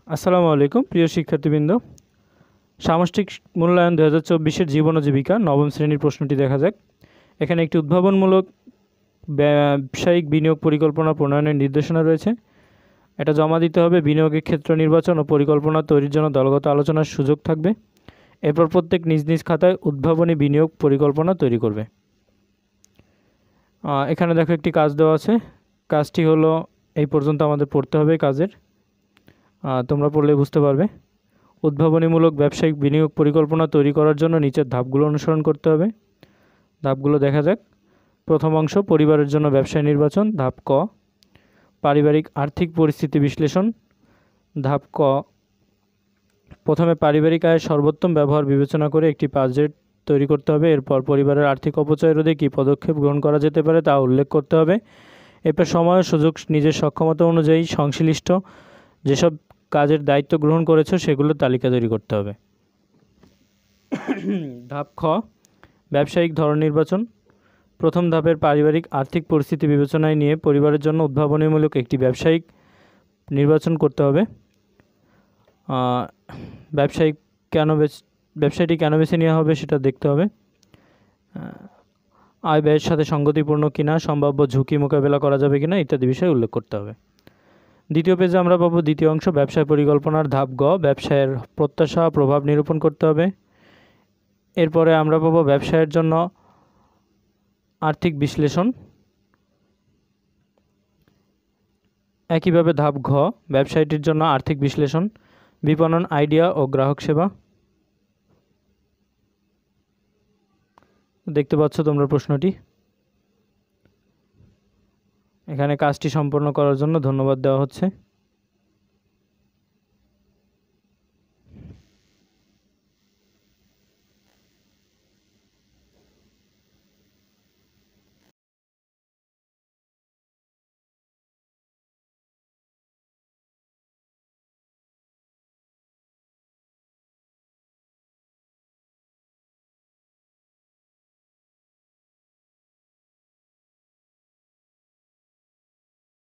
আসসালামু আলাইকুম প্রিয় শিক্ষার্থীবৃন্দ। সামষ্টিক মূল্যায়ন 2024-এর জীবন ও জীবিকা নবম শ্রেণীর প্রশ্নটি দেখা যাক। এখানে একটি উদ্ভাবনমূলক ব্যবসায়িক বিনিয়োগ পরিকল্পনা প্রণয়নের নির্দেশনা রয়েছে। এটা জমা দিতে হবে। বিনিয়োগের ক্ষেত্র নির্বাচন ও পরিকল্পনা তৈরির জন্য দলগত আলোচনার সুযোগ থাকবে। এরপর প্রত্যেক নিজ নিজ খাতায় উদ্ভাবনী বিনিয়োগ পরিকল্পনা তৈরি করবে। এখানে দেখো একটি কাজ দেওয়া আছে। কাজটি হলো এই পর্যন্ত আমাদের পড়তে হবে। কাজের তোমরা পড়লে বুঝতে পারবে। উদ্ভাবনীমূলক ব্যবসায়িক বিনিয়োগ পরিকল্পনা তৈরি করার জন্য নিচের ধাপগুলো অনুসরণ করতে হবে। ধাপগুলো দেখা যাক। প্রথম অংশ, পরিবারের জন্য ব্যবসায় নির্বাচন। ধাপ ক, পারিবারিক আর্থিক পরিস্থিতি বিশ্লেষণ। ধাপ ক, প্রথমে পারিবারিক আয়ের সর্বোত্তম ব্যবহার বিবেচনা করে একটি বাজেট তৈরি করতে হবে। এরপর পরিবারের আর্থিক অপচয় রোধে কী পদক্ষেপ গ্রহণ করা যেতে পারে তা উল্লেখ করতে হবে। এরপর সময় ও সুযোগ নিজের সক্ষমতা অনুযায়ী সংশ্লিষ্ট যেসব কাজের দায়িত্ব গ্রহণ করেছো সেগুলোর তালিকা তৈরি করতে হবে। ধাপ খ, ব্যবসায়িক ধরন নির্বাচন। প্রথম ধাপের পারিবারিক আর্থিক পরিস্থিতি বিবেচনায় নিয়ে পরিবারের জন্য উদ্ভাবনীমূলক একটি ব্যবসায়িক নির্বাচন করতে হবে। ব্যবসায়টি কেন বেছে নেওয়া হবে সেটা দেখতে হবে। আয় ব্যয়ের সাথে সঙ্গতিপূর্ণ কিনা, সম্ভাব্য ঝুঁকি মোকাবেলা করা যাবে কিনা ইত্যাদি বিষয় উল্লেখ করতে হবে। দ্বিতীয় পেজে আমরা পাবো দ্বিতীয় অংশ, ব্যবসায় পরিকল্পনার। ধাপ গ, ব্যবসায়ের প্রত্যাশা প্রভাব নিরূপণ করতে হবে। এরপরে আমরা পাবো ব্যবসায়ের জন্য আর্থিক বিশ্লেষণ। একইভাবে ধাপ ঘ, ব্যবসায়টির জন্য আর্থিক বিশ্লেষণ, বিপণন আইডিয়া ও গ্রাহক সেবা। দেখতে পাচ্ছ তোমরা প্রশ্নটি। এখানে কাজটি সম্পন্ন করার জন্য ধন্যবাদ দেওয়া হচ্ছে।